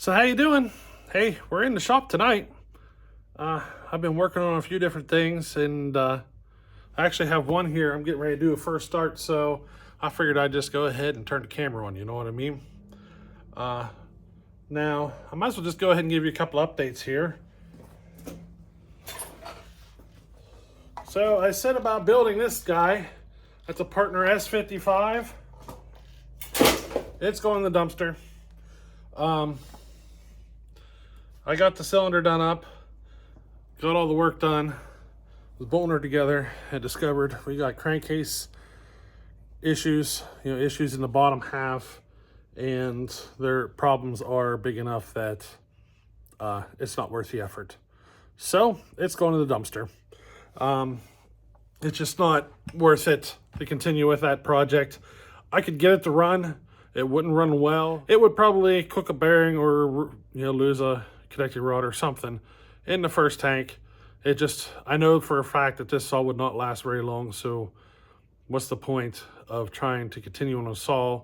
So how you doing? Hey, we're in the shop tonight. I've been working on a few different things, and I actually have one here. I'm getting ready to do a first start, so I figured I'd just go ahead and turn the camera on, you know what I mean? Now, I might as well just go ahead and give you a couple updates here. So I said about building this guy. That's a Partner S205. It's going in the dumpster. I got the cylinder done up, got all the work done, was bolting her together, and discovered we got crankcase issues, issues in the bottom half, and their problems are big enough that it's not worth the effort. So it's going to the dumpster. It's just not worth it to continue with that project. I could get it to run. It wouldn't run well. It would probably cook a bearing or lose a connecting rod or something in the first tank. I know for a fact that this saw would not last very long, so what's the point of trying to continue on a saw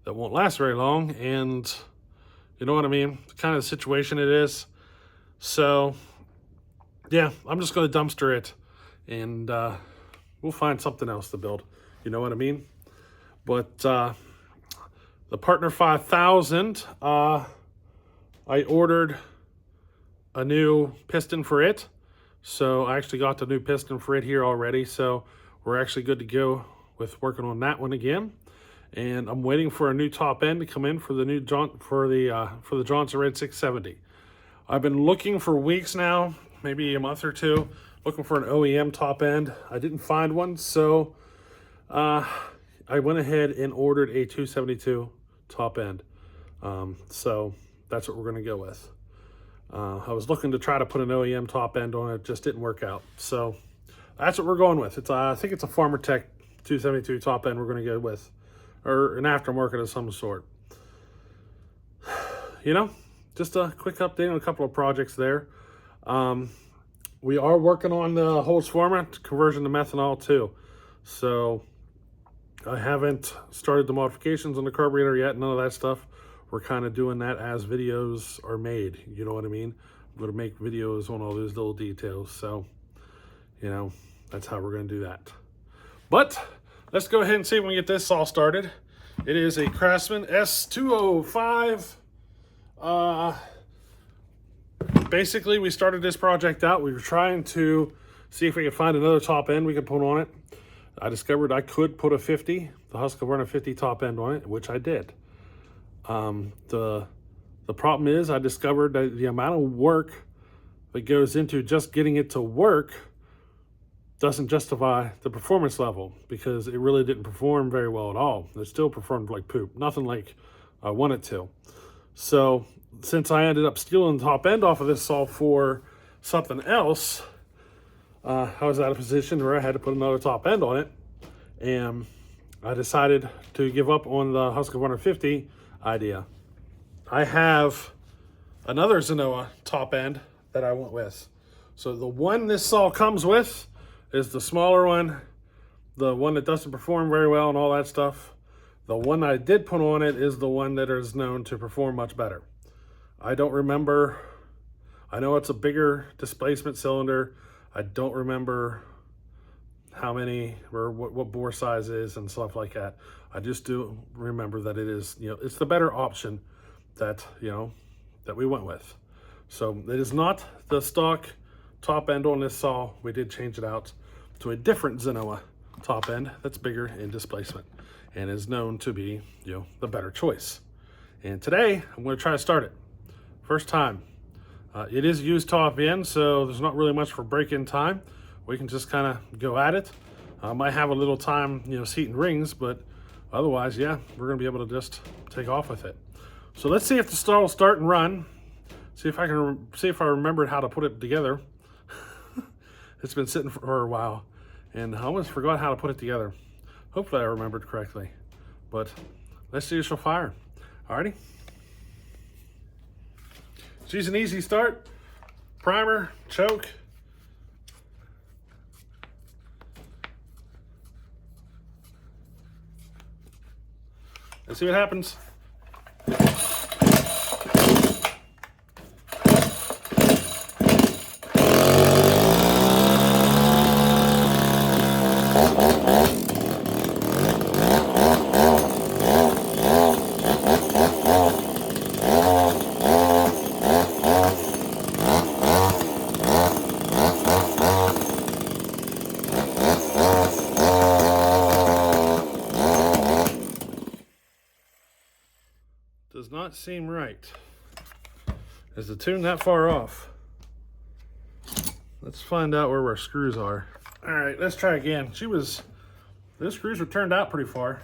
that won't last very long? And you know what I mean? The kind of situation it is. So yeah, I'm just going to dumpster it, and we'll find something else to build. You know what I mean? But the Partner 5000, I ordered a new piston for it. So I actually got the new piston for it here already. So we're actually good to go with working on that one again. And I'm waiting for a new top end to come in for the new for the Johnson Red 670. I've been looking for weeks now, maybe a month or two, looking for an OEM top end. I didn't find one, so I went ahead and ordered a 272 top end. So that's what we're going to go with. I was looking to try to put an OEM top end on it, just didn't work out. So that's what we're going with. I think it's a Farmer Tech 272 top end we're going to go with, or an aftermarket of some sort. Just a quick update on a couple of projects there. We are working on the hose format conversion to methanol too. So I haven't started the modifications on the carburetor yet, none of that stuff. We're kind of doing that as videos are made, you know what I mean? I'm going to make videos on all those little details. So, that's how we're going to do that. But let's go ahead and see if we can get this all started. It is a Craftsman S205. Basically, we started this project out. We were trying to see if we could find another top end we could put on it. I discovered I could put a 50, the Husqvarna 50 top end on it, which I did. The problem is I discovered that the amount of work that goes into just getting it to work doesn't justify the performance level, because it really didn't perform very well at all. It still performed like poop, nothing like I wanted to. So since I ended up stealing the top end off of this saw for something else, I was at a position where I had to put another top end on it, and I decided to give up on the Husqvarna 50 idea. I have another Zenoa top end that I went with. So the one this saw comes with is the smaller one, the one that doesn't perform very well and all that stuff. The one I did put on it is the one that is known to perform much better. I don't remember, I know it's a bigger displacement cylinder. I don't remember how many or what bore size is and stuff like that. I just do remember that it is, it's the better option that, that we went with. So it is not the stock top end on this saw. We did change it out to a different Zenoa top end that's bigger in displacement and is known to be, the better choice. And today I'm going to try to start it. First time. It is used top end, so there's not really much for break-in time. We can just kind of go at it. I might have a little time, seating rings, but otherwise, yeah, we're going to be able to just take off with it. So let's see if the saw will start and run. See if I remembered how to put it together. It's been sitting for a while, and I almost forgot how to put it together. Hopefully I remembered correctly, but let's see if she'll fire. Alrighty. She's an easy start. Primer, choke. Let's see what happens. seem right. Is the tune that far off? Let's find out where our screws are. All right, let's try again. Those screws were turned out pretty far.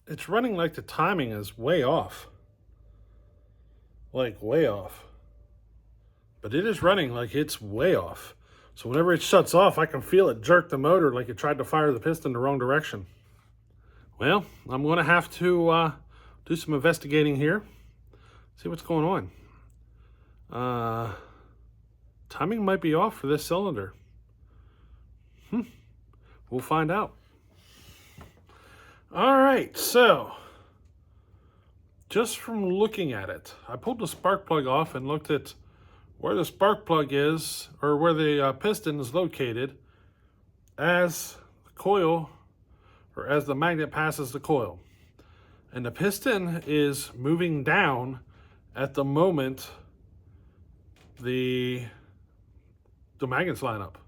It's running like the timing is way off. Like way off. But it is running like it's way off. So whenever it shuts off, I can feel it jerk the motor like it tried to fire the piston the wrong direction. Well, I'm going to have to do some investigating here. See what's going on. Timing might be off for this cylinder. We'll find out. All right, so just from looking at it, I pulled the spark plug off and looked at where the spark plug is, or where the piston is located as the coil, or as the magnet passes the coil. And the piston is moving down at the moment the magnets line up.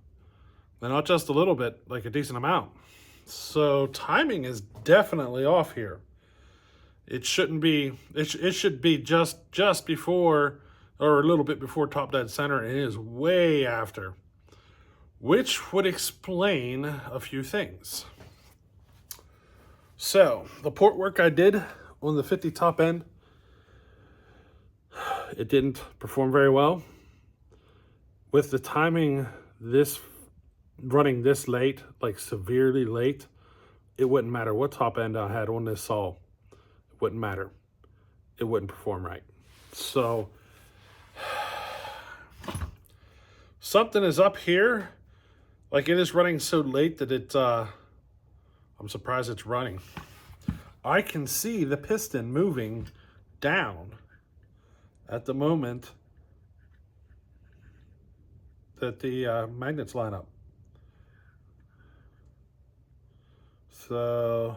They're not just a little bit, like a decent amount. So timing is definitely off here. It shouldn't be, it should be just before, or a little bit before top dead center, and it is way after. Which would explain a few things. So, the port work I did on the 50 top end, it didn't perform very well. With the timing running this late, like severely late, it wouldn't matter what top end I had on this saw. It wouldn't matter. It wouldn't perform right. So something is up here. Like it is running so late that I'm surprised it's running. I can see the piston moving down at the moment that the magnets line up. So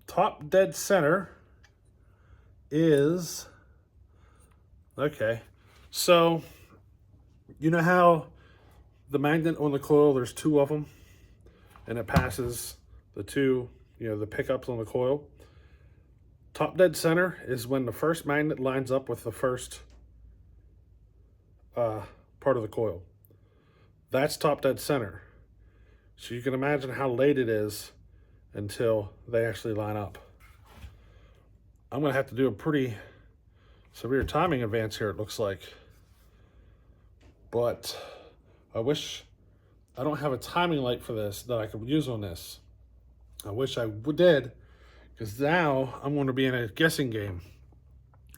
top dead center is, okay, so you know how the magnet on the coil, there's two of them, and it passes the two, the pickups on the coil. Top dead center is when the first magnet lines up with the first part of the coil. That's top dead center. So you can imagine how late it is until they actually line up. I'm gonna have to do a pretty severe timing advance here, it looks like. But I wish, I don't have a timing light for this that I could use on this. I wish I did, because now I'm gonna be in a guessing game.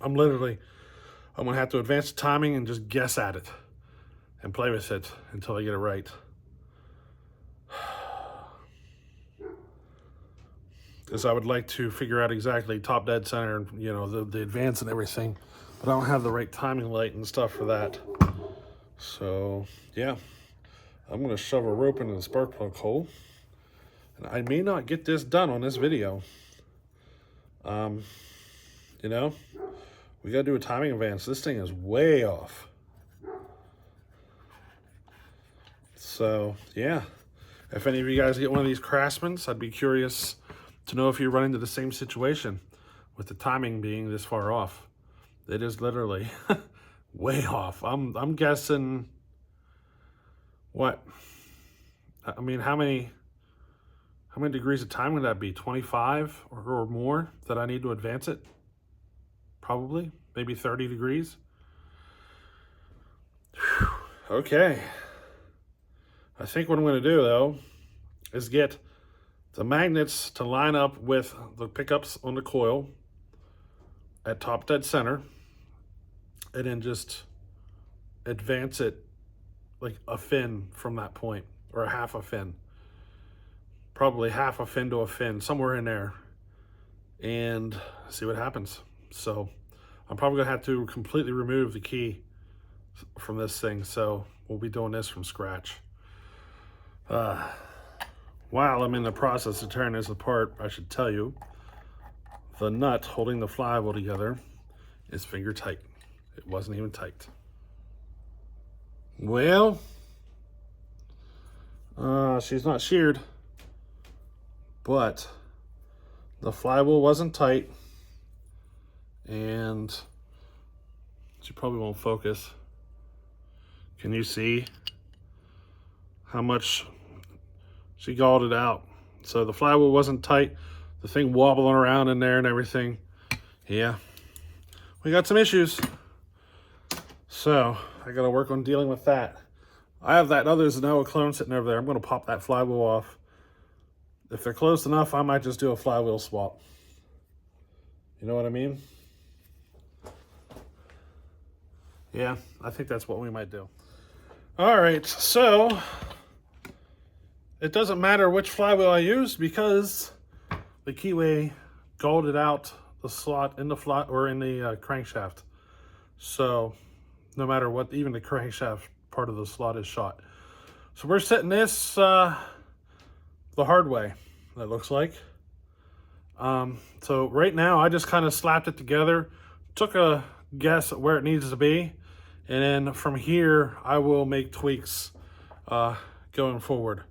I'm gonna have to advance the timing and just guess at it and play with it until I get it right. Because I would like to figure out exactly top dead center, the advance and everything, but I don't have the right timing light and stuff for that. So yeah, I'm gonna shove a rope into the spark plug hole, and I may not get this done on this video. We gotta do a timing advance. This thing is way off. So yeah, if any of you guys get one of these Craftsmans, I'd be curious to know if you run into the same situation with the timing being this far off. It is literally way off. I'm guessing, what? I mean, how many degrees of time would that be? 25 or more that I need to advance it? Probably, maybe 30 degrees. Whew. Okay. I think what I'm gonna do though is get the magnets to line up with the pickups on the coil at top dead center, and then just advance it like a fin from that point, or a half a fin. Probably half a fin to a fin, somewhere in there, and see what happens. So I'm probably gonna have to completely remove the key from this thing, so we'll be doing this from scratch. while I'm in the process of tearing this apart, I should tell you, the nut holding the flywheel together is finger tight. It wasn't even tight. Well, she's not sheared, but the flywheel wasn't tight, and she probably won't focus. Can you see how much she galled it out? So the flywheel wasn't tight, the thing wobbling around in there and everything. Yeah, we got some issues. So I gotta work on dealing with that. I have that other Zenoa clone sitting over there. I'm gonna pop that flywheel off. If they're close enough, I might just do a flywheel swap. You know what I mean? Yeah, I think that's what we might do. All right, so it doesn't matter which flywheel I use because the keyway galled it out the slot in the crankshaft. So no matter what, even the crankshaft part of the slot is shot. So we're setting this the hard way, that looks like. So right now I just kind of slapped it together, took a guess at where it needs to be, and then from here I will make tweaks going forward.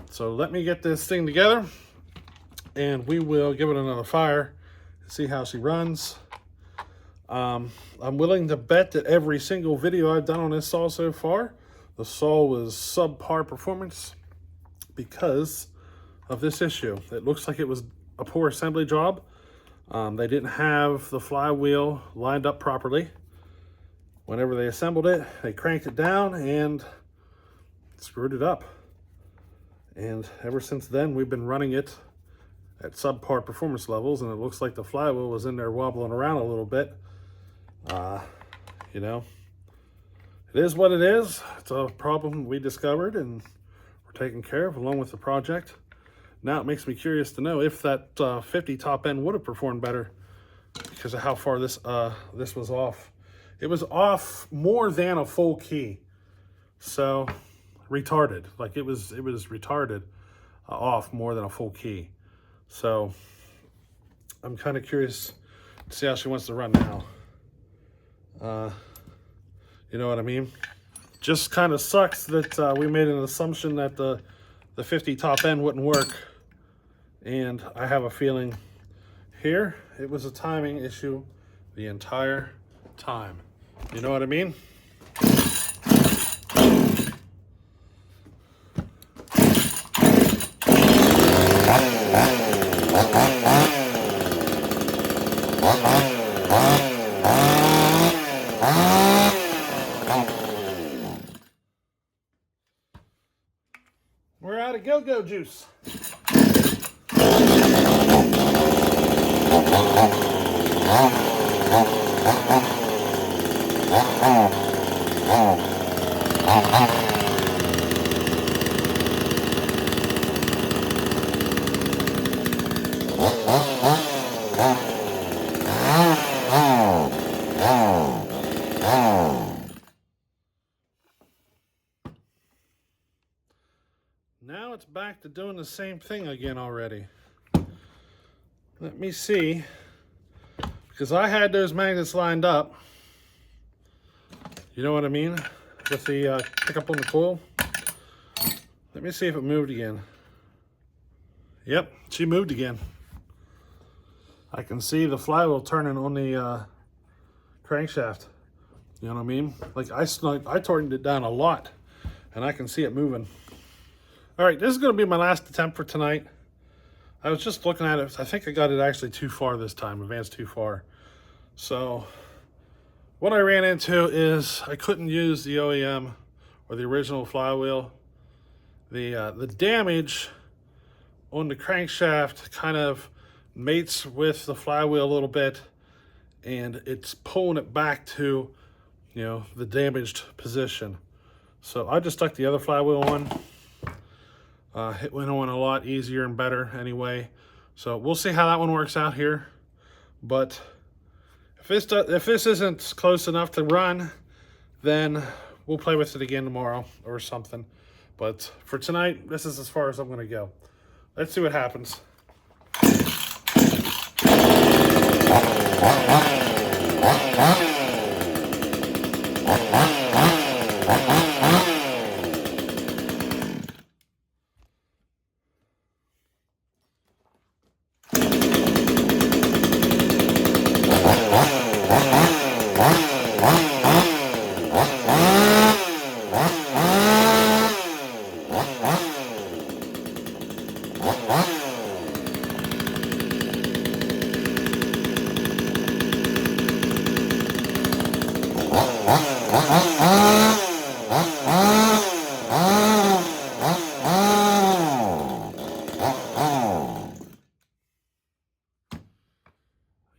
So let me get this thing together and we will give it another fire and see how she runs. I'm willing to bet that every single video I've done on this saw so far, the saw was subpar performance because of this issue. It looks like it was a poor assembly job. They didn't have the flywheel lined up properly. Whenever they assembled it, they cranked it down and screwed it up. And ever since then, we've been running it at subpar performance levels, and it looks like the flywheel was in there wobbling around a little bit. You know, it is what it is. It's a problem we discovered and we're taking care of along with the project. Now it makes me curious to know if that 50 top end would have performed better because of how far this was off. It was off more than a full key. So retarded, like it was retarded off more than a full key. So I'm kind of curious to see how she wants to run now. You know what I mean? Just kind of sucks that we made an assumption that the 50 top end wouldn't work. And I have a feeling here it was a timing issue the entire time. You know what I mean? We're out of go-go juice. Now it's back to doing the same thing again already. Let me see, because I had those magnets lined up. You know what I mean? With the pickup on the coil. Let me see if it moved again. Yep, she moved again. I can see the flywheel turning on the crankshaft. You know what I mean? Like I turned it down a lot and I can see it moving. All right, this is gonna be my last attempt for tonight. I was just looking at it. I think I got it actually too far this time, advanced too far. So what I ran into is I couldn't use the OEM or the original flywheel. The damage on the crankshaft kind of mates with the flywheel a little bit, and it's pulling it back to, you know, the damaged position. So I just stuck the other flywheel on. It went on a lot easier and better anyway. So we'll see how that one works out here. But if this isn't close enough to run, then we'll play with it again tomorrow or something. But for tonight, this is as far as I'm gonna go. Let's see what happens.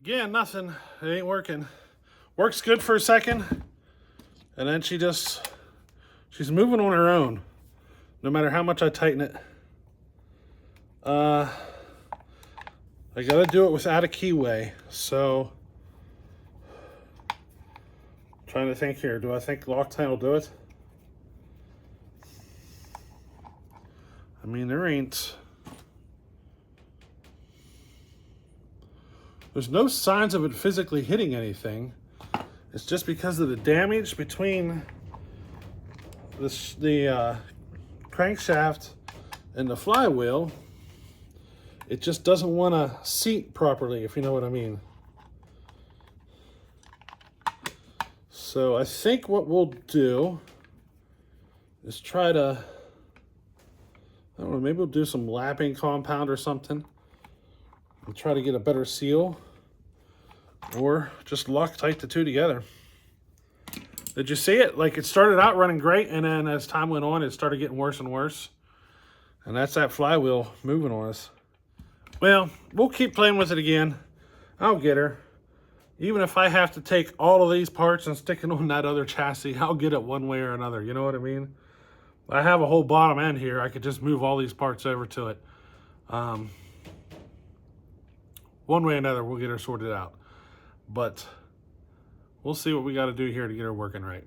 Again, nothing. It ain't working. Works good for a second, and then she's moving on her own, no matter how much I tighten it. I gotta do it without a keyway, so trying to think here. Do I think Loctite will do it? I mean, there's no signs of it physically hitting anything. It's just because of the damage between the crankshaft and the flywheel. It just doesn't want to seat properly, if you know what I mean. So I think what we'll do is try to, I don't know, maybe we'll do some lapping compound or something and try to get a better seal, or just Loctite the two together. Did you see it? Like, it started out running great, and then as time went on, it started getting worse and worse. And that's that flywheel moving on us. Well, we'll keep playing with it again. I'll get her. Even if I have to take all of these parts and stick it on that other chassis, I'll get it one way or another. You know what I mean? I have a whole bottom end here. I could just move all these parts over to it. One way or another, we'll get her sorted out. But we'll see what we got to do here to get her working right.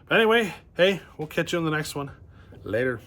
But anyway, hey, we'll catch you on the next one. Later.